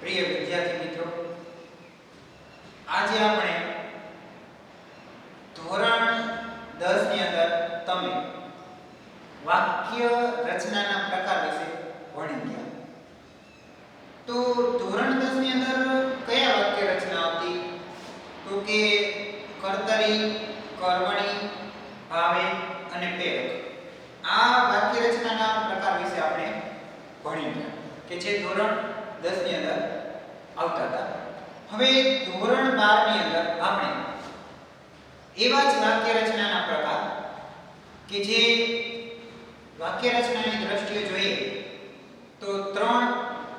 પ્રિય વિદ્યાર્થી મિત્રો, આજે આપણે ધોરણ 10 ની અંદર તમે વાક્ય રચનાના પ્રકાર વિશે ભણી ગયા. તો ધોરણ 10 ની અંદર કયા વાક્ય રચના આવતી? તો કે કર્તરી, કર્મણી, ભાવે અને પ્રેરક. આ વાક્ય રચનાના પ્રકાર વિશે આપણે ભણી ગયા કે જે ધોરણ 10 ની અંદર આવતા હતા. હવે ધોરણ 12 ની અંદર આપણે એવા જ વાક્ય રચનાના પ્રકાર કે જે વાક્ય રચનાની દ્રષ્ટિએ જોઈએ તો 3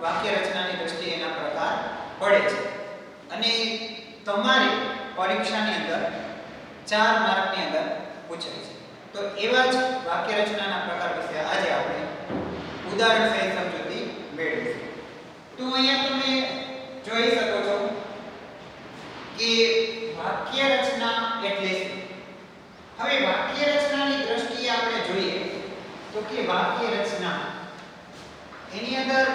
વાક્ય રચનાની દ્રષ્ટિએ એના પ્રકાર પડે છે અને તમારી પરીક્ષાની અંદર 4 માર્કની અંદર પૂછાય છે. તો એવા જ વાક્ય રચનાના પ્રકાર વિશે આજે આપણે ઉદાહરણ સહિત સમજૂતી મેળવીશું. તો અહીંયા તમે જોઈ શકો છો કે વાક્ય રચના એટલે શું? હવે વાક્ય રચનાની દ્રષ્ટિએ આપણે જોઈએ તો કે વાક્ય રચના એની અંદર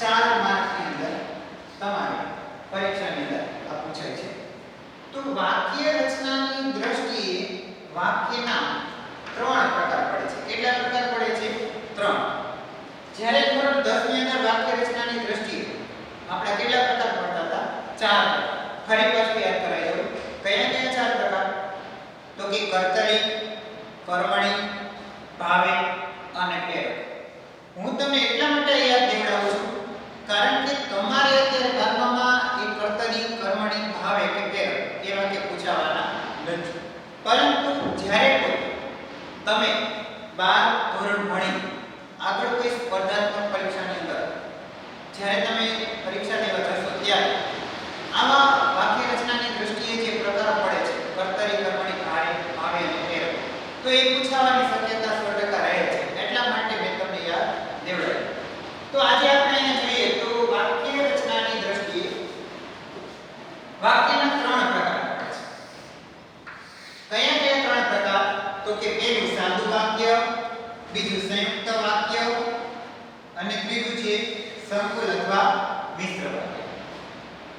4 માર્કની અંદર તમારી પરીક્ષાની અંદર આ પૂછાય છે. તો વાક્ય રચનાની દ્રષ્ટિએ વાક્યના 3 પ્રકાર પડે છે. કેટલા પ્રકાર પડે છે? 3. જ્યારે ધોરણ 10 ની અંદર વાક્ય રચનાની દ્રષ્ટિએ આપણે કેટલા પ્રકાર પડતા હતા? 4. ફરી પાછું યાદ કરાવી દઉં. કયા કયા 4 પ્રકાર? તો કે કર્તરી, કર્મણી, ભાવે અને પ્રેરક. હું તમને એટલા માટે યાદ દેવડાવું છું કારણ કે તમારે અત્યારે 12માં એ કર્તરી, કર્મણી, ભાવે કે પ્રેરક એ વાક્ય પૂછાવાના નથી. પરંતુ જ્યારે કોઈ તમે 12 ધોરણ ભણી આગળ કોઈ સ્પર્ધાત્મક પરીક્ષાની અંદર જ્યારે તમે પરીક્ષા દેવા જશો ત્યારે આવા વાક્ય રચનાની દ્રષ્ટિએ જે પ્રકાર પડે છે કર્તરી, કર્મણી, ભાવે અને પ્રેરક, તો એ પૂછાવાની શક્યતા 100% રહે છે. એટલા માટે મેં તમને યાદ દેવડાવ્યું. તો આજે આપણે અહીંયા જોઈએ તો વાક્ય રચનાની દ્રષ્ટિએ વાક્યના 3 પ્રકાર પડે છે. કયા કયા 3 પ્રકાર? તો કે પહેલું સાદું વાક્ય, બીજું સંયુક્ત વાક્ય અને ત્રીજું છે સંકુલ અથવા મિશ્ર વાક્ય.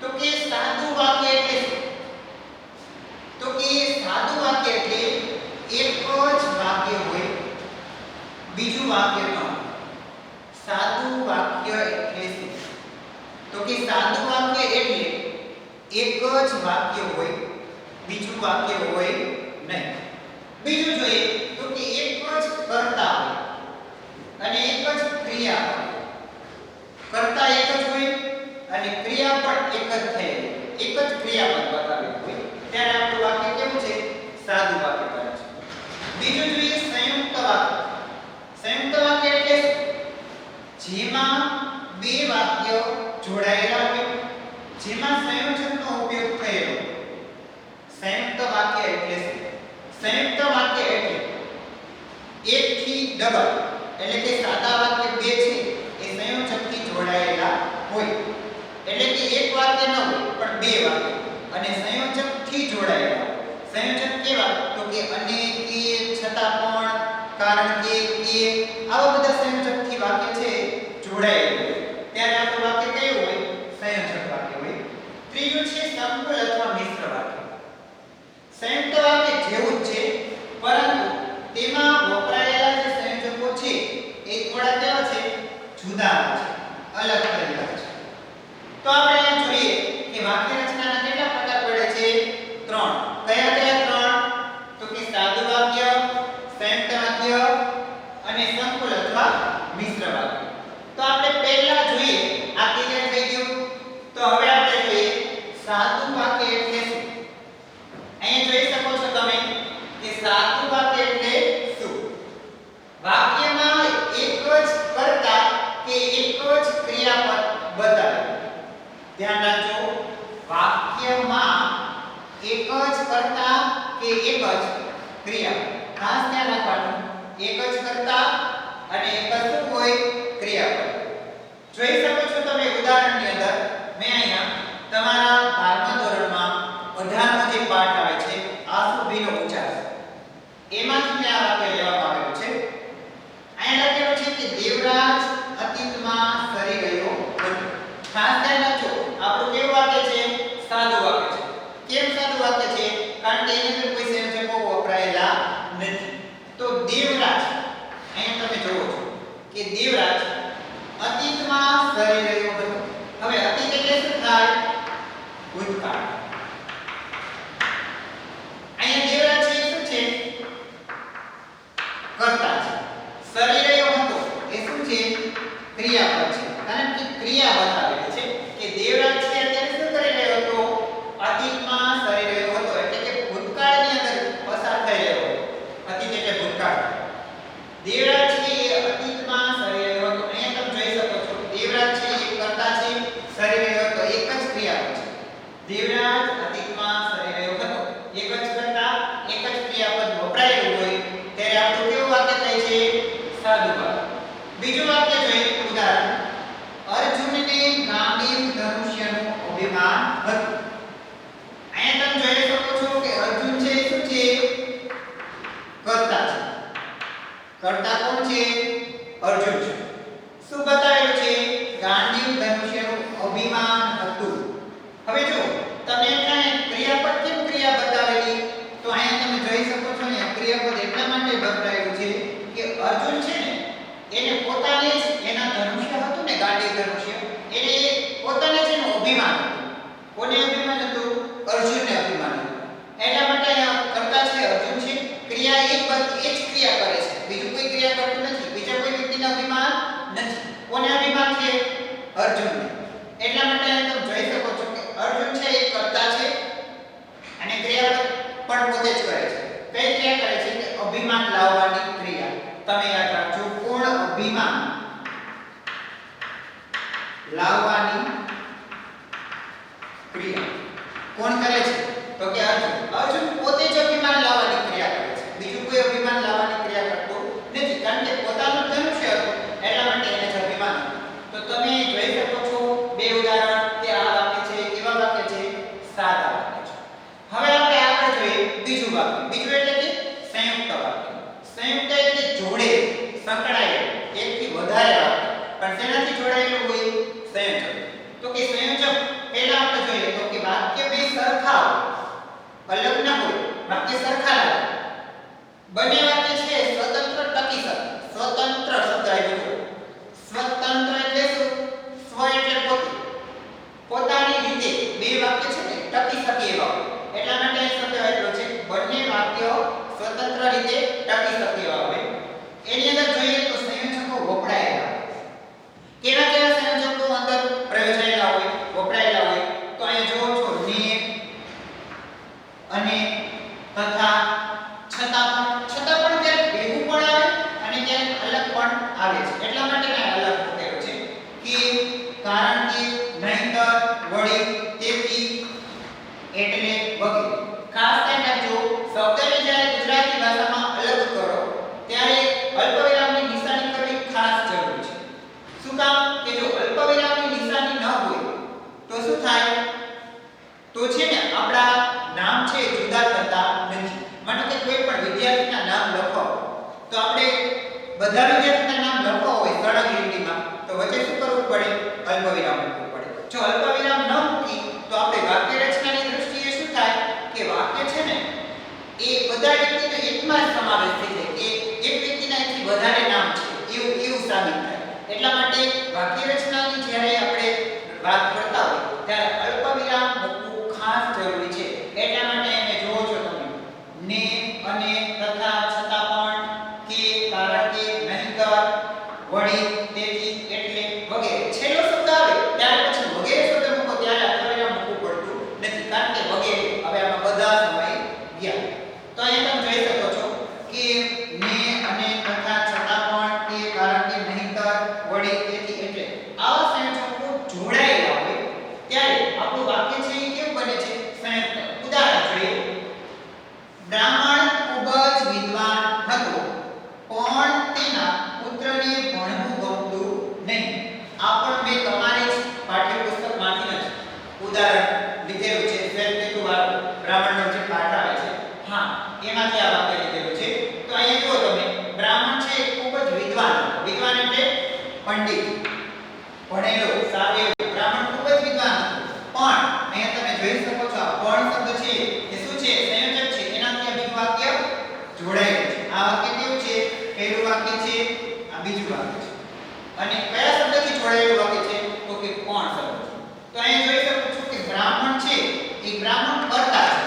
તો કે સાદું વાક્ય એટલે શું? તો કે સાદું વાક્ય એટલે એક જ વાક્ય હોય, બીજું વાક્ય ન હોય. સાદું વાક્ય એટલે શું? તો કે સાદું વાક્ય એટલે એક જ વાક્ય હોય, બીજું વાક્ય હોય નહીં. બીજું જોઈએ તો કે એક જ કર્તા હોય અને એક જ ક્રિયા હોય. કર્તા એક જ હોય અને ક્રિયા પણ એક જ થઈ, એક જ ક્રિયાપદ બતાવેલું હોય ત્યારે આપણું વાક્ય કેવું છે? સાદું વાક્ય બને છે. બીજું જોઈએ સંયુક્ત વાક્ય. સંયુક્ત વાક્ય એટલે જેમાં બે વાક્યો જોડાયેલા હોય, જેમાં સંયોજકનો ઉપયોગ થયેલો. સંયુક્ત વાક્ય એટલે શું? સંયુક્ત વાક્ય એટલે એક થી ડબલ એટલે કે સાદા વાક્ય બે છે એ સંયોજકથી જોડાયેલા હોય. એટલે કે એક વાક્ય ન હોય પણ બે વાક્ય અને સંયોજકથી જોડાયેલા. સંયોજક કેવા? તો કે અને, કે, છતાં પણ, કારણ કે આવા બધા સંયોજકથી વાક્ય છે જોડાયેલું ત્યારે આપણું વાક્ય કયું હોય? સંયોજક વાક્ય હોય. ત્રીજું છે સંકુલ અથવા મિશ્ર વાક્ય. સંયુક્ત વાક્ય જેવું જ છે પરંતુ તેમાં વપરાયેલા જે સંયોજકો છે એ થોડા કેવા છે? જુદા છે, અલગ કરેલા છે. તો આપણે અહીંયા જોઈએ કે વાક્ય રચનાના કેટલા પ્રકાર પડે છે? 3. કયા કયા 3? તો કે સાદું વાક્ય, સંયુક્ત વાક્ય અને સંકુલ અથવા મિશ્ર વાક્ય. તો આપણે પહેલા જોઈએ આ ક્લિયર થઈ ગયું. તો હવે આપણે જોઈએ સાદું વાક્ય એટલે શું? અહીંયા જોઈ શકો છો તમે કે સાદું વાક્ય એટલે શું? વાક્યમાં એક જ કર્તા કે એક જ ક્રિયાપદ બતાવે. ધ્યાન રાખજો, વાક્યમાં એક જ કર્તા કે એક જ ક્રિયાપદ. ખાસ ધ્યાન રાખવાનું, એક જ કર્તા અને એક જ શું હોય? ક્રિયાપદ. જોઈ શકો છો તમે ઉદાહરણની અંદર મેં અહીંયા તમારા 12મા ધોરણમાં 18મો જે પાઠ આવે છે આસુભીનો ઉચ્ચાર એમાંથી મેં આ વાક્ય લેવામાં આવેલું છે. અહીંયા લખેલું છે કે દેવરાજ અતીતમાં સરી ગયો હતો. ખાસ ધ્યાન રાખજો અભિમાન હતું. હવે જો તમે અહીંયા ક્રિયાપદ કેમ ક્રિયા બતાવેલી, તો અહીંયા તમે જોઈ શકો છો ને ક્રિયાપદ એટલા માટે બતાવ્યું છે કે અર્જુન છે ને એને પોતાને જ એના ધનુષ્ય હતું ને ગાંડીવ ધનુષ્ય, એને પોતાને જ એનું અભિમાન હતું. કોને અભિમાન હતું? અર્જુનને અભિમાન હતું. એટલા માટે અહીંયા કરતા છે અર્જુન છે, ક્રિયા એક જ ક્રિયા કરે છે, બીજું કોઈ ક્રિયા કરતું નથી, બીજા કોઈ વ્યક્તિને અભિમાન નથી. કોને અભિમાન છે? અર્જુનને. એટલા માટે તમે જોઈ શકો છો કે અર્જુન છે એ કરતા છે અને ક્રિયા પણ પોતે જ કરે છે. કઈ ક્રિયા કરે છે? કે અભિમાન લાવવાની ક્રિયા. તમે યાદ રાખજો, કોણ અભિમાન લાવવાની ક્રિયા કોણ કરે છે? તો કે અર્જુન. અર્જુન પોતે જ અભિમાન લાવવાની ક્રિયા કરે છે, બીજું કોઈ અભિમાન લાવવાની ક્રિયા કરતો નથી, કારણ કે પોતાનું ધનુષ્ય હતું એટલા માટે એને જ અભિમાન હતું. તો તમે જોઈ શકો છો બે ઉદાહરણ, કે આ વાક્ય છે કેવા વાક્ય છે? સાદા વાક્ય છે. હવે આપણે આગળ જોઈએ બીજું વાક્ય. બીજું એટલે કે સંયુક્ત વાક્ય. સંયુક્ત એટલે જોડે, સંકળાયેલ, એકથી વધારે વાક્ય, પણ તેનાથી જોડાયેલું હોય સંયોજક. તો કે સંયોજક પહેલા આપણે જોઈએ તો કે વાક્ય બે સરખા હોય, અલગ ન હોય, વાક્ય સરખા લાગે. બંને વાક્ય છે સ્વતંત્ર ટકી શકે. સ્વતંત્ર શબ્દ આવ્યો. સ્વતંત્ર એટલે શું? સ્વ એટલે પોતે, પોતાની રીતે બે વાક્ય છે ને ટકી શકે એવા હોય. એટલા માટે આ શબ્દ આવ્યો છે બંને વાક્યો સ્વતંત્ર રીતે ટકી શકે એવા હોય. એની અંદર જોઈએ તો સંયોજકો વપરાયેલા. કેવા કેવા સંયોજકો અંદર પ્રયોજાયેલા હોય, વપરાયેલા હોય? તો અહીંયા જોવો છો ને, અને, તથા, છતાં પણ ક્યારેક ભેગું પણ આવે અને ક્યારેક અલગ પણ આવે છે. એટલા માટે મેં અલગ મૂકેલો છે કે, કારણ કે, નહીંતર, વળી, તેથી, એટલે વગેરે. ખાસ ધ્યાન રાખજો, શબ્દને જ્યારે ગુજરાતી ભાષામાં અલગ કરો ત્યારે અલ્પવિરામની નિશાની કરવી ખાસ જરૂરી છે. શું કામ? કે જો અલ્પવિરામની નિશાની ન હોય તો શું થાય? તો છે ને આપણા નામ છે જુદા થતા નથી. માનો કે કોઈ પણ વિદ્યાર્થીના નામ લખવા તો આપણે બધા વિદ્યાર્થીના નામ લખવા હોય સળંગ લીટીમાં, તો વચ્ચે શું કરવું પડે? અલ્પવિરામ મૂકવું પડે. જો અલ્પવિરામ ન મૂકી તો આપણે વાક્ય રચનાની દૃષ્ટિએ શું થાય કે વાક્ય છે ને એ બધા વ્યક્તિનો એકમાં જ સમાવેશ થઈ જાય, કે એક વ્યક્તિના એકથી વધારે નામ છે એવું સાબિત થાય. એટલા માટે વાક્ય રચનાની જ્યારે આપણે વાત કરતા હોય ત્યારે અલ્પવિરામ મૂકવું ખાસ જરૂરી છે. એટલા માટે અમે જોવો છો તમે ને, અને, તથા, છતાં પણ, કે, કારણ કે, નહીંતર, વળી, તેથી, એટલે વગેરે. છેલ્લો શબ્દ આવે ત્યારે પછી વગેરે શબ્દ મૂકો ત્યારે અલ્પવિરામ મૂકવું પડતું નથી, કારણ કે વગેરે હવે આમાં બધા સમય ગયા. તો અહીંયા તમે જોઈ શકો છો કે ને, અને, તથા, છતાં પણ, કે, કારણ કે, નહીંતર, વળી, તેથી, એટલે આવા સંયોજકો જોડાયેલા હોય ત્યારે આપણું વાક્ય છે એ કેવું બને છે? સંયુક્ત. ઉદાહરણ જોઈએ. બ્રાહ્મણ ખૂબ જ વિદ્વાન હતો પણ તેના પુત્રને ભણવું ગમતું નહીં. આ પણ મેં તમારી જ પાઠ્યપુસ્તકમાંથી જ ઉદાહરણ લીધેલું છે. શ્વેતકેતુ વાળું બ્રાહ્મણનો જે પાઠ આવે છે, હા, એમાંથી આ વાક્ય લીધેલું છે. તો અહીંયા જુઓ તમે, બ્રાહ્મણ છે ખૂબ જ વિદ્વાન હતો. વિદ્વાન એટલે પંડિત, ભણેલો, સારો એવો. બ્રાહ્મણ ખૂબ જ વિદ્વાન હતો, પણ અહીંયા તમે જોઈ શકો છો આ પણ શબ્દ છે એ શું છે? સંયોજક છે. એનાથી આ બીજું વાક્ય જોડાયેલું છે. આ વાક્ય કેવું છે? પહેલું વાક્ય છે, આ બીજું વાક્ય છે. અને કયા શબ્દથી જોડાયેલું વાક્ય છે? તો કે પણ શબ્દ. તો અહીંયા જોઈ શકો છો કે બ્રાહ્મણ છે એ બ્રાહ્મણ કરતા છે,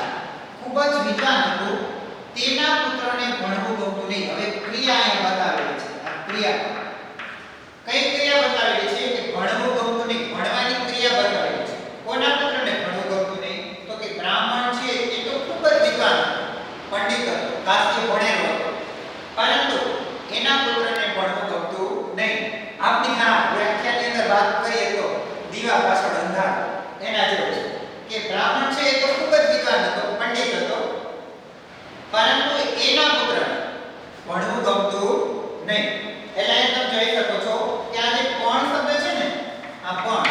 ખૂબ જ વિદ્વાન હતો, તેના પુત્રને ભણવું ગમતું નહીં. હવે ક્રિયા અહીંયા બતાવેલી છે. આ ક્રિયા કઈ ક્રિયા બતાવેલી છે? કે ભણવું ગમતું નહીં, ભણવાની ક્રિયા બતાવેલી છે. કોના પુત્રને ભણવું ગમતું નહીં? તો કે બ્રાહ્મણ છે એ તો ખૂબ જ વિદ્વાન હતો, પંડિત હતો, કાસ્ય ભણેલો હતો, પરંતુ એના પુત્રને ભણવું ગમતું નહીં. આપની આ વ્યાખ્યાની અંદર વાત કરીએ તો દીવા પાછળ અંધારું એના જેવું છે કે બ્રાહ્મણ છે એ તો ખૂબ જ વિદ્વાન હતો, પંડિત હતો, પરંતુ એના પુત્રને ભણવું ગમતું નહીં. એટલે તમે જોઈ શકો છો કે આ જે પણ શબ્દ છે ને, આ પણ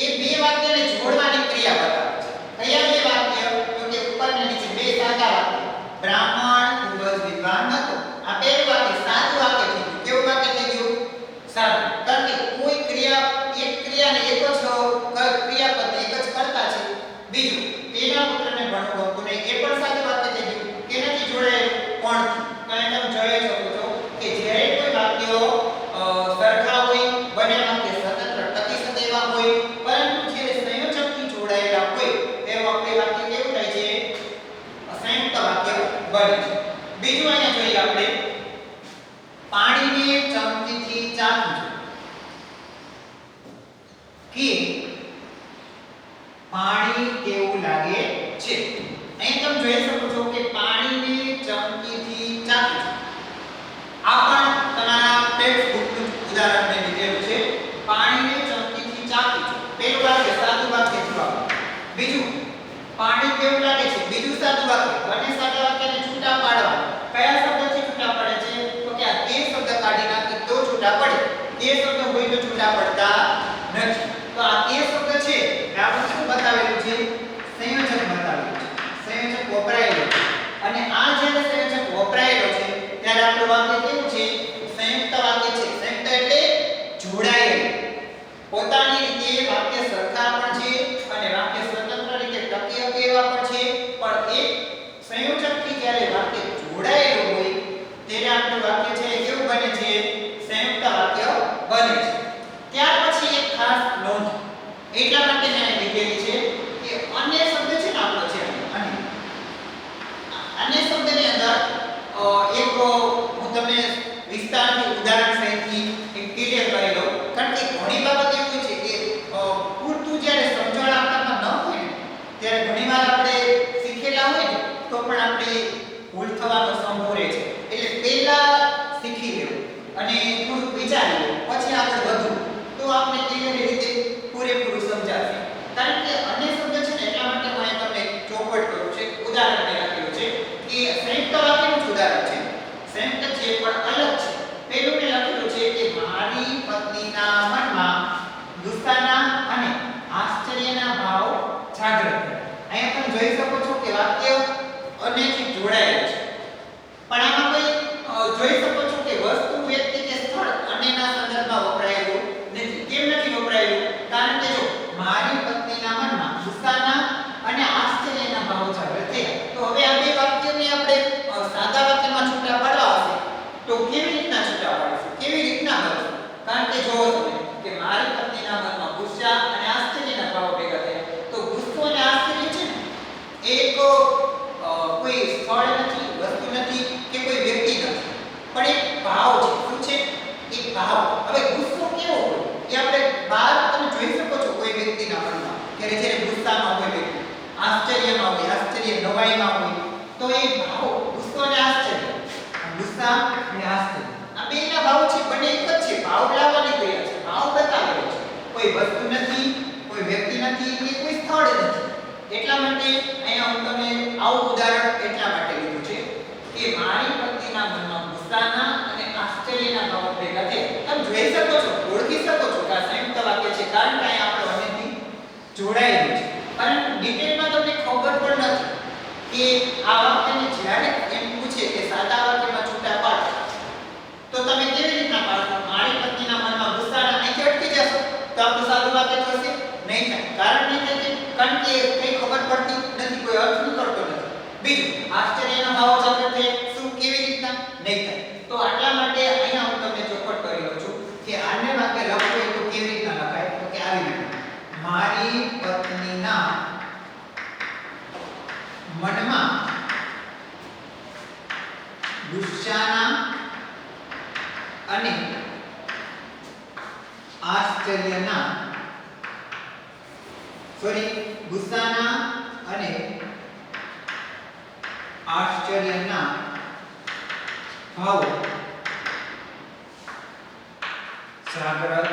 એ બે વાક્યને જોડવાની ક્રિયા બતાવે છે. કયા બે વાક્ય? તો કે ઉપર અને નીચે બે સાદા વાક્ય. બ્રાહ્મણ ખૂબ જ વિદ્વાન હતો. આ પહેલું વાક્ય સાદું વાક્ય થઈ ગયું. કેવું વાક્ય થઈ ગયું? સાદું. કારણ કે કોઈ ક્રિયા, એક ક્રિયાને એક જ કે પાણી કેવું લાગે છે. અહીં તમે જોઈ શકો છો કે પાણીને ચમચીથી ચાખી. આ પણ તમારા ટેક્સ્ટ બુકનું ઉદાહરણ મેં લીધેલું છે. પાણીને ચમચીથી ચાખી. પહેલું વાક્ય સાદું વાક્ય જવાબ. બીજું પાણી કેવું લાગે છે, બીજું સાદું વાક્ય. બંને સાદા વાક્યને છૂટા પાડવા. કયા શબ્દથી છૂટા પડે છે? તો કે આ તે શબ્દ કાઢી નાખી તો છૂટા પડે. તે શબ્દ હોય તો છૂટા પડતા નથી. તો આ તે શબ્દ છે એ આપણે શું બતાવેલું છે? સંયોજક બતાવેલું છે. સંયોજક વપરાયેલો છે. અને આ જ્યારે સંયોજક વપરાયેલો છે ત્યારે આપણું વાક્ય કેવું છે? સંયુક્ત વાક્ય છે. સંયુક્ત એટલે જોડાયેલું. પોતાની રીતે વાક્ય સરખા પણ છે અને વાક્ય સ્વતંત્ર રીતે ટકી શકે એવા પણ છે. પણ એક સંયોજકથી જ્યારે વાક્ય જોડાયેલું હોય ત્યારે આપણું વાક્ય છે એ કેવું બને છે? સંયુક્ત વાક્ય બને છે. ત્યાર પછી એક ખાસ નોંધ એટલા માટે મેં લીધેલી છે કે અન્ય શબ્દ છે ને આપણો છે અન્ય શબ્દની અંદર એક હું તમને વિસ્તારથી ઉદાહરણ સહિતથી એક ક્લિયર કરી લઉં. કારણ કે ઘણી બાબત એવું છે કે પૂરતું જ્યારે સમજણ આપણામાં ન હોય ત્યારે ઘણીવાર આપણે શીખેલા હોય ને તો પણ આપણે ભૂલ થવાનો સંભવ રહે છે. એટલે પહેલા શીખી લેવું અને થોડુંક વિચારી લેવું પછી આગળ વધવું તો આપણે ક્લિયર રીતે પૂરેપૂરું સમજાશે. કારણ કે અન્ય શબ્દ છે ને એટલા માટે હું તમને ચોખવટ કરું છું. ઉદાહરણ મેં લખેલું છે કે સંયુક્ત વાક્યનું ઉદાહરણ છે. સંયુક્ત છે પણ અલગ છે. પહેલું મેં લખેલું છે કે મારી પત્નીના મનમાં ગુસ્સાના અને આશ્ચર્યના ભાવ જાગૃત થયા. અહીંયા તમે જોઈ શકો છો કે વાક્ય અન્યથી જોડાયેલું છે. પણ આમાં કોઈ જોઈ શકો છો કે વસ્તુ, વ્યક્તિ કે સ્થળ અન્યના સંદર્ભમાં વપરાયેલું નથી. કેમ નથી વપરાયેલું? કારણ કે જો મારી પત્નીના મનમાં ગુસ્સાના અને આશ્ચર્યના ભાવ જાગૃત થયા. તો હવે આ બે વાક્યને આપણે સાદા વાક્યમાં છૂટા પાડવા હશે તો કેવી રીતના છૂટા પાડીશું? કેવી રીતના કરીશું? કારણ કે જો તમે કે મારી પત્નીના મનમાં ગુસ્સા અને આશ્ચર્યના ભાવ ભેગા થયા. તો ગુસ્સો અને આશ્ચર્ય છે ને એક કોઈ સ્થળ નથી, વસ્તુ નથી કે કોઈ વ્યક્તિ નથી, પણ એક ભાવ છે. શું છે? એક ભાવ. હવે ગુસ્સો કેવો હોય એ આપણે બહાર તમે જોઈ શકો છો કોઈ વ્યક્તિના મનમાં કે જ્યારે ગુસ્સામાં હોય વ્યક્તિ, આશ્ચર્યમાં હોય, આશ્ચર્ય નવાઈમાં હોય તો એ ભાવ ગુસ્સો અને આશ્ચર્ય, ગુસ્સા અને આશ્ચર્ય આ બેના ભાવ છે. બંને એક જ છે. ભાવ લાવવાની ક્રિયા છે. ભાવ બતાવેલો છે. કોઈ વસ્તુ નથી, કોઈ વ્યક્તિ નથી કે કોઈ સ્થળ નથી. એટલા માટે અહીંયા હું તમને આવું ઉદાહરણ એટલા માટે લીધું છે કે મારી પત્નીના મનમાં ગુસ્સાના અને આશ્ચર્યના ભાવ ભેગા થયા. તમે જોઈ શકો છો, ઓળખી શકો છો કે આ સંયુક્ત વાક્ય છે કારણ કે અહીંયા આપણે અન્યથી જોડાયેલું છે. પરંતુ ડિટેલમાં તમને ખબર પણ નથી કે આ વાક્યને જ્યારે એમ પૂછે કે સાદા વાક્યમાં છૂટા પાડ તો તમે કેવી રીતના પાડશો? મારી પત્નીના મનમાં ગુસ્સાના અહીંથી અટકી જશો તો આપણું સાદું વાક્ય થશે નહીં થાય. કારણ નહીં થાય કારણ કે કંઈ ખબર પડતી નથી, કોઈ અર્થ નીકળતો નથી. બીજું આશ્ચર્યના ભાવ જાગૃત થાય. શું? કેવી રીતના? નહીં થાય. તો આટલા માટે અહીંયા હું તમને ચોખવટ કરી લઉં છું કે આને વાક્ય લખવું હોય તો કેવી રીતના લખાય? તો કે આવી રીતે મારી પત્નીના મનમાં ગુસ્સાના અને આશ્ચર્યના ગુસ્સાના અને આશ્ચર્યના ભાવો જાગૃત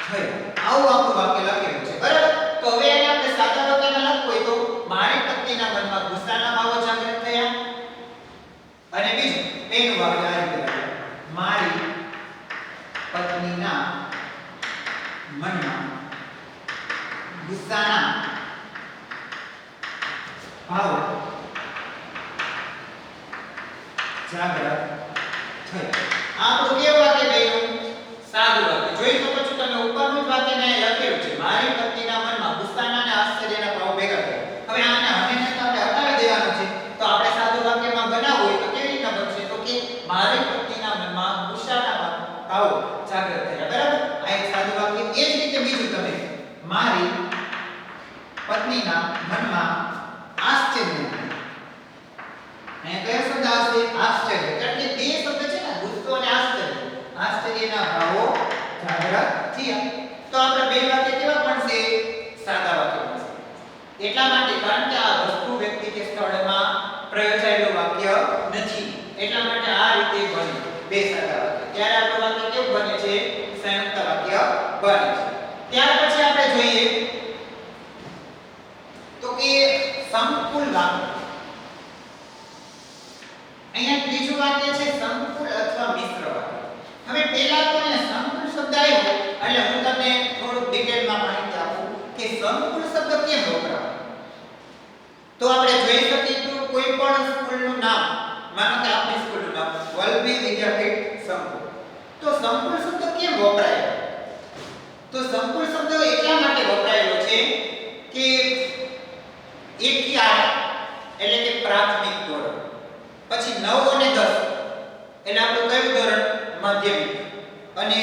થયા. આવું આપણું વાક્ય લખેલું છે. બરાબર? તો હવે એને આપણે સાદા વાક્યમાં લખવું હોય તો મારી પત્નીના મનમાં ગુસ્સાના ભાવો જાગૃત થયા. અને બીજું એનું વાક્ય આ રીતે લખાય મારી પત્નીના મનમાં ગુસ્સાના ભાવો જાગૃત થયા. આપણું કેવું વાક્ય બન્યું? સાદું વાક્ય. જોઈ શકો છો તમે ઉપરનું જ વાક્ય મેં લખેલું છે મારી પત્નીના મનમાં ગુસ્સાના અને આશ્ચર્યના ભાવ ભેગા થયા. હવે આને હંમેશા આપણે હટાવી દેવાનું છે. તો આપણે સાદું વાક્યમાં બનાવવું હોય તો કેવી રીતના બનશે? તો કે મારી પત્નીના મનમાં ગુસ્સાના ભાવો જાગૃત થયા. બરાબર? આ એક સાદું વાક્ય. એ જ રીતે બીજું તમે મારી પત્નીના મનમાં આશ્ચર્ય. અહીંયા કયો શબ્દ આવશે? આશ્ચર્ય. કારણ કે બે શબ્દ છે ને ગુસ્સો અને આશ્ચર્ય. આશ્ચર્યના ભાવો જાગૃત થયા. તો આપણે બે વાક્ય કેવા બને છે. ત્યાર પછી આપણે જોઈએ તો કે સંકુલ વાક્ય. અહીંયા ત્રીજું વાક્ય છે સંકુલ અથવા મિશ્ર વાક્ય. હવે પહેલા તો અહીંયા સંકુલ શબ્દ આવ્યો એટલે હું તમને થોડું ડિટેલમાં માહિતી આપું કે સંકુલ શબ્દ કેમ વપરાય. તો આપણે જોઈ શકીએ તો કોઈ પણ સ્કૂલનું નામ, માનો કે આપણી સ્કૂલનું નામ વલ્લભી વિદ્યાપીઠ સંકુલ, તો સંકુલ શબ્દ કેમ વપરાય? તો સંકુલ શબ્દ એટલા માટે વપરાયેલો છે કે 1 થી 8 એટલે કે પ્રાથમિક ધોરણ, પછી 9 અને 10 એટલે આપણું કયું ધોરણ? માધ્યમિક, અને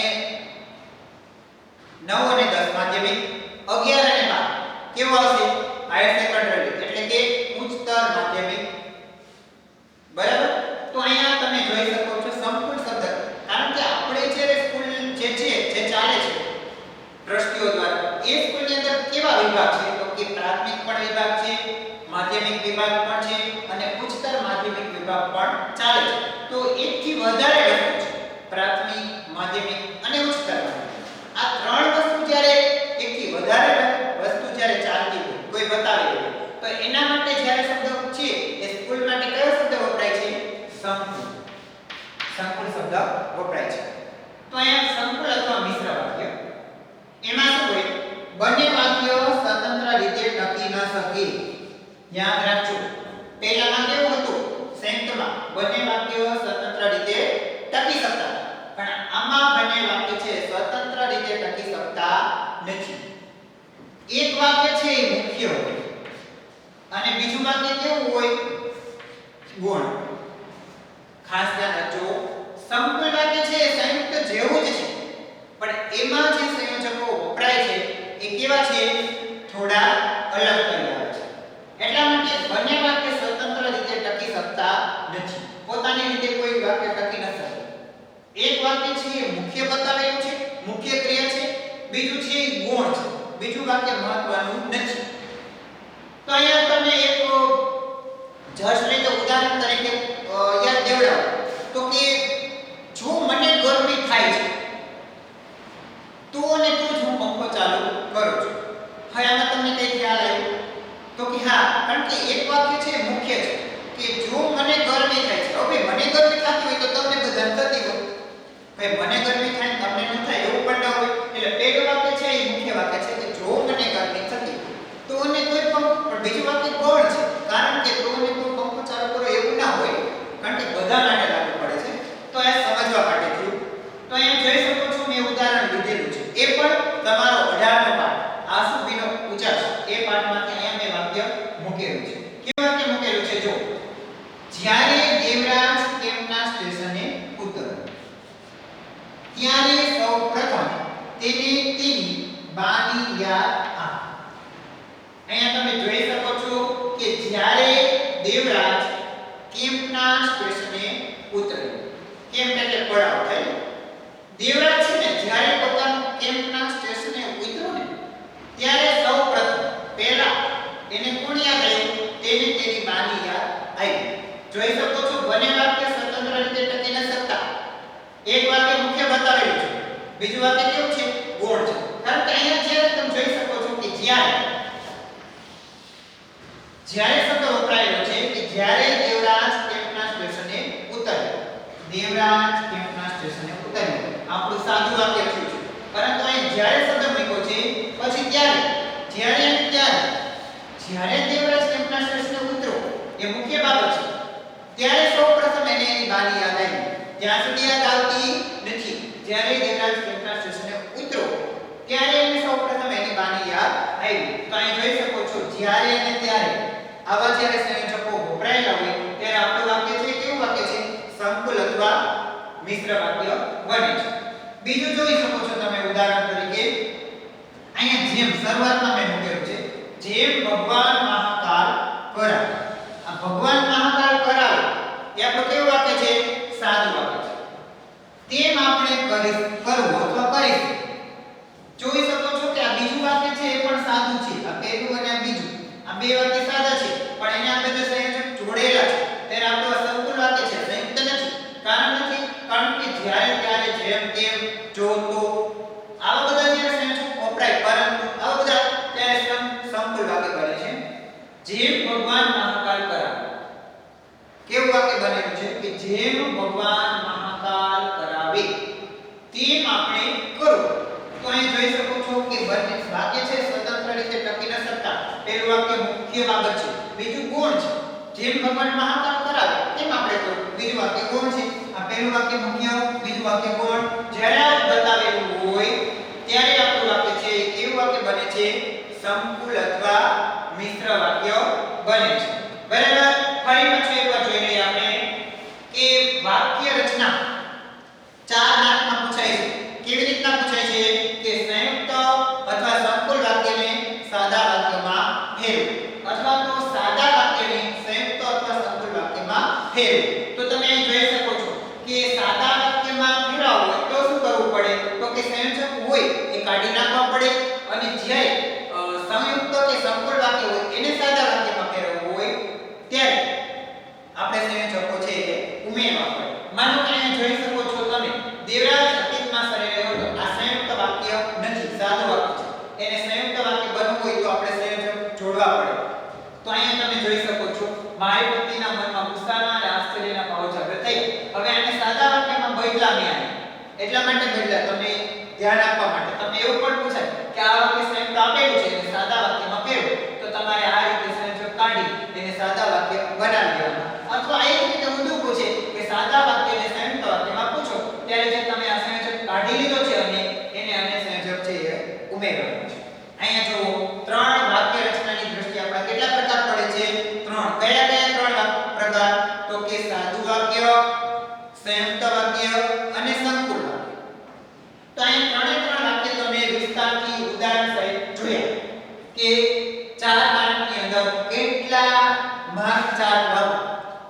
9 અને 10 માધ્યમિક, 11 અને 12 કેવું આવશે? હાયર સેકન્ડરી એટલે કે ઉચ્ચતર માધ્યમિક. બરાબર? તો અહીંયા તમે જોઈ શકો છો સંકુલ શબ્દ, કારણ કે આપણે જ્યારે સ્કૂલ જે છે જે ચાલે છે ટ્રસ્ટીઓ દ્વારા, એ સ્કૂલની અંદર કેવા વિભાગ છે? તો કે પ્રાથમિક પણ વિભાગ છે, માધ્યમિક વિભાગ પણ છે અને ઉચ્ચતર માધ્યમિક વિભાગ પણ ચાલે છે. તો એકથી વધારે વસ્તુ છે, પ્રાથમિક, માધ્યમિક અને ઉચ્ચતર માધ્યમિક. આ ત્રણ વસ્તુ જ્યારે એકથી વધારે વસ્તુ જ્યારે ચાલતી હોય, કોઈ બતાવી હોય, તો એના માટે જ્યારે શબ્દ છે એ સ્કૂલ માટે કયો શબ્દ વપરાય છે? સંકુલ. સંકુલ શબ્દ વપરાય છે. તો અહીંયા સંકુલ અથવા મિશ્ર વાક્ય, એમાં શું હોય? બંને વાક્યો સ્વતંત્ર રીતે ટકી ન શકે. યાદ રાખજો, પહેલામાં કેવું હતું? સંયુક્તમાં બંને વાક્યો સ્વતંત્ર રીતે ટકી શકતા, પણ આમાં બંને વાક્ય છે સ્વતંત્ર રીતે ટકી શકતા નથી. એક વાક્ય છે એ મુખ્ય હોય અને બીજું વાક્ય કેવું હોય? ગુણ. ખાસ ધ્યાન રાખજો, સંકુલ વાક્ય છે એ સંયુક્ત જેવું જ છે, પણ એમાં જે સંયોજકો વપરાય છે એ કેવા છે? થોડા અલગ કર્યા છે. એટલા માટે બંને વાક્ય સ્વતંત્ર રીતે ટકી શકતા નથી. પોતાની રીતે કોઈ વાક્ય ટકી ન શકે. એક વાક્ય છે એ મુખ્ય બતાવેલું છે, મુખ્ય ક્રિયા છે, બીજું છે એ ગુણ છે, બીજું વાક્ય મહત્વનું નથી. તો અહીંયા તમને એક જસ્ટ રીતે ઉદાહરણ તરીકે યાદ દેવડાવો તો કે જો મને ગરમી થાય છે તો અને તો જ હું પંખો ચાલુ કરું છું. હવે આમાં તમને કઈ ખ્યાલ આવ્યો? તો કે હા, કારણ કે એક વાક્ય છે મુખ્ય છે કે જો મને ગરમી થાય છે. હવે મને ગરમી થતી હોય તો તમને બધાને થતી હોય, ભાઈ મને ગરમી થાય તમને ન થાય એવું પણ ન હોય. એટલે પહેલું વાક્ય છે એ મુખ્ય વાક્ય છે કે જો મને ગરમી થતી તો અને કોઈ પણ બીજું વાક્ય કોણ છે? કારણ કે તો અને તો પંખો ચાલુ કરો એવું ના હોય, કારણ કે બધા માટે લાગુ પડે છે. તો આ સમજવા માટે થયું. તો અહીંયા જોઈ શકો છો મેં ઉદાહરણ લીધેલું છે, એ પણ તમારો 18નો પાઠ આસુબીનો ઉચાર એ પાઠમાંથી અહીંયા મેં વાક્ય મૂકેલું છે. કેવું વાક્ય મૂકેલું છે? જો જ્યારે દેવરાજ કેમ્પના સ્ટેશને ઉતર્યો ત્યારે સૌપ્રથમ તેને તેની બાની યાદ આવી. અહીંયા તમે જોઈ શકો છો કે જ્યારે દેવરાજ કેમ્પના સ્ટેશને ઉતર્યો, કેમ્પ એટલે પડાવ થયો. દેવરાજ છે ને જ્યારે પોતાનું કેમ્પના સ્ટેશને ઉતર્યો ને ત્યારે સૌપ્રથમ પહેલા એને કોણ યાદ આવ્યું? તેને તેની બાની યાદ આવી. જોઈ શકો છો બંને વાક્ય સ્વતંત્ર રીતે ટકી ન શકતા. એક વાક્ય મુખ્ય બતાવેલું છે, બીજું વાક્ય કેવું છે? ગુણ છે. કારણ કે અહીંયા જ્યારે તમે જોઈ શકો છો કે જ્યારે શબ્દ વપરાયેલો છે કે જ્યારે દેવરાજ કેમ્પના સ્ટેશને ઉતર્યો. દેવરાજ કેમ્પના સ્ટેશને ઉતર્યો આપણું સાદું વાક્ય થયું છે, પરંતુ અહીં જ્યારે શબ્દ મૂક્યો છે પછી ત્યારે, જ્યારે અને ત્યારે. જ્યારે દેવરાજ કેમ્પના સ્ટેશને ઉતર્યો એ મુખ્ય બાબત છે, ત્યારે સૌપ્રથમ એને એની બાની યાદ આવી. ત્યાં સુધી યાદ આવતી નથી. જ્યારે દેવરાજ કેમ્પના સ્ટેશને ઉતર્યો ત્યારે એને સૌપ્રથમ એની બાની યાદ આવી. તો અહીં જોઈ શકો છો જ્યારે અને ત્યારે આવા જ્યારે સંયોજકો વપરાયેલા હોય ત્યારે આપણું વાક્ય છે કેવું વાક્ય છે? સંકુલ અથવા મિશ્ર વાક્ય બને છે. બીજું જોઈ શકો છો તમે ઉદાહરણ તરીકે અહીંયા જેમ શરૂઆતમાં મેં મૂકેલું છે, જેમ ભગવાન મહાકાલ કરાવે. આ ભગવાન મહાકાલ કરાવે એ આપણું કેવું વાક્ય છે? સાદું વાક્ય છે. તેમ આપણે કરવું અથવા કરીશું. જોઈ શકો છો કે આ બીજું વાક્ય છે એ પણ સાદું છે. આ પહેલું અને આ બીજું, આ બે વાક્ય સાદા છે, પણ એને આપણે જો સંયોજક જોડેલા છે ત્યારે આપણું આ સંકુલ વાક્ય છે, સંયુક્ત નથી. કારણ કે જ્યારે ત્યારે, જેમ તેમ, જો તો આવા બધા જે જેમ ભગવાન મહાકાલ કરાવે તેમ આપણે કરો. તો અહીં જોઈ શકો છો કે બંને વાક્ય છે સ્વતંત્ર રીતે ટકી ન શકતા. પહેલું વાક્ય મુખ્ય બાબત છે, બીજું ગુણ છે. જેમ ભગવાન મહાકાલ કરાવે તેમ આપણે કરો. બીજું વાક્ય ગુણ છે. આ પહેલું વાક્ય મુખ્ય, બીજું વાક્ય ગુણ. જ્યારે આ બતાવેલું હોય ત્યારે આપણું વાક્ય છે કેવું વાક્ય બને છે? સંકુલ અથવા મિશ્ર વાક્ય બને છે. બરાબર. ફરી પાછું એકવાર જોઈ લઈએ આપણે કે વાક્ય રચના 4 માર્કમાં પૂછાય છે. કેવી રીતના પૂછાય છે કે સંયુક્ત અથવા સંકુલ વાક્યને સાદા વાક્યમાં ફેરવો અથવા તો સાદા વાક્યને સંયુક્ત અથવા સંકુલ વાક્યમાં ફેરવો. તો તમે અહીં જોઈ શકો છો કે સાદા વાક્યમાં ફેરવવું હોય તો શું કરવું પડે? તો કે સંયોજક હોય એ કાઢી નાખવા પડે અને જ્યારે સંયુક્ત કે સંકુલ વાક્ય હોય એને સાદા વાક્યમાં ફેરવવું હોય ત્યારે આપણે સંયોજકો છે એ ઉમેરવા પડે. માનો કે અહીં જોઈ શકો છો તમે દેવરાજ અતીતમાં સરે રહ્યો હતો. આ સંયુક્ત વાક્ય નથી, સાદું વાક્ય છે. એને સંયુક્ત વાક્ય બનવું હોય તો આપણે સંયોજક જોડવા પડે. તો અહીંયા તમે જોઈ શકો છો મારી પત્નીના મનમાં ગુસ્સાના અને આશ્ચર્યના ભાવ જાગૃત થયા. હવે આને સાદા વાક્યમાં બદલા મેં એટલા માટે બદલા તમને ધ્યાન આપવા માટે. તમને એવું પણ પૂછાય કે આ વાક્ય સંયુક્ત આપેલું છે એને સાદા વાક્યમાં ફેરવો તો તમારે આ રીતે સંયોજક કાઢી એને સાદા વાક્ય બનાવી દેવાના. અથવા એક રીતે ઊંધું પૂછે કે સાદા વાક્યને સંયુક્ત વાક્યમાં પૂછો ત્યારે જે તમે આ સંયોજક કાઢી લીધો છે અને એને અન્ય સંયોજક છે એ ઉમેરવાનો છે. અહીંયા જુઓ 3 વાક્ય રચનાની દ્રષ્ટિએ આપણા કેટલા પ્રકાર પડે છે? 3. કયા કયા 3 પ્રકાર? તો કે સાદું વાક્ય, સંયુક્ત વાક્ય અને સંકુલ વાક્ય. તો અહીં 3 વાક્ય તમે વિસ્તારથી ઉદાહરણ સહિત જોયા કે 4 માર્કની અંદર કેટલા માર્ક 4 લાવો,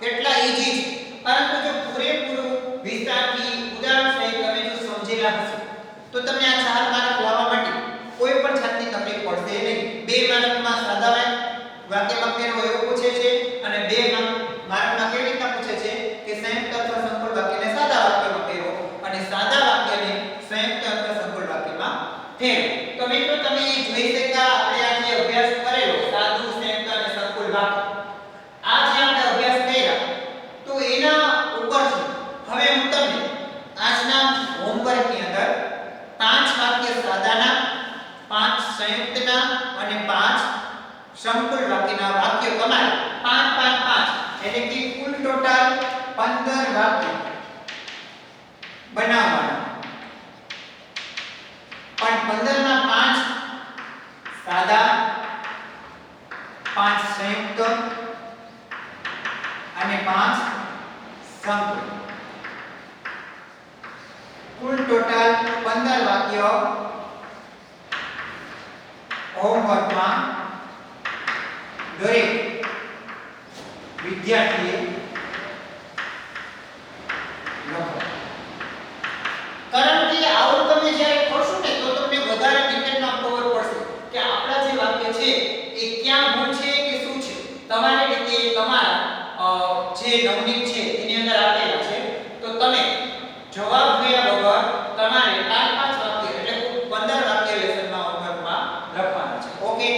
કેટલા ઈઝી છે. પરંતુ જો પૂરેપૂરું વિસ્તારથી ઉદાહરણ સહિત તમે જો સમજેલા હશો તો તમને આ 4 માર્ક લાવવા માટે કોઈ પણ જાતની તકલીફ પડશે નહીં. 2 માર્કમાં સાદા વાક્યમાં ફેરવો એવું પૂછે છે અને 2 માર્કમાં કેવી રીતના પૂછે છે કે સંયુક્ત અથવા સંકુલ વાક્યને સાદા વાક્યમાં ફેરવો અને સાદા વાક્યને સંયુક્ત અથવા સંકુલ વાક્યમાં ફેરવો. તો મિત્રો તમે જોઈ શક્યા આપણે આજે અભ્યાસ કરેલો સાદું, સંયુક્ત અને સંકુલ વાક્ય. આ જે આપણે અભ્યાસ કર્યા તો એના ઉપરથી હવે હું તમને આજના હોમવર્કની અંદર 5 વાક્ય સાદાના, 5 સંયુક્તના અને 5 સંકુલ વાક્યના વાક્યો તમારે 5 5 5 એટલે કે કુલ ટોટલ 15 વાક્ય બનાવવાના. પણ 15 માં 5 સાદા, 5 સંયુક્ત અને 5 સંકુલ. કુલ ટોટલ 15 વાક્ય હોમવર્કમાં દરેક વિદ્યાર્થીએ લખો. કારણ કે આવું તમે જ્યારે કરશો ને તો તમને વધારે ડિટેલમાં ખબર પડશે કે આપણા જે વાક્ય છે એ ક્યાં ભૂલ છે કે શું છે. તમારી રીતે તમારા જે નવનીત છે એની અંદર આપેલા છે તો તમે જવાબ જોયા વગર તમારે 5 વાક્ય એટલે 15 વાક્ય લેસનમાં હોમવર્કમાં લખવાના છે. ઓકે.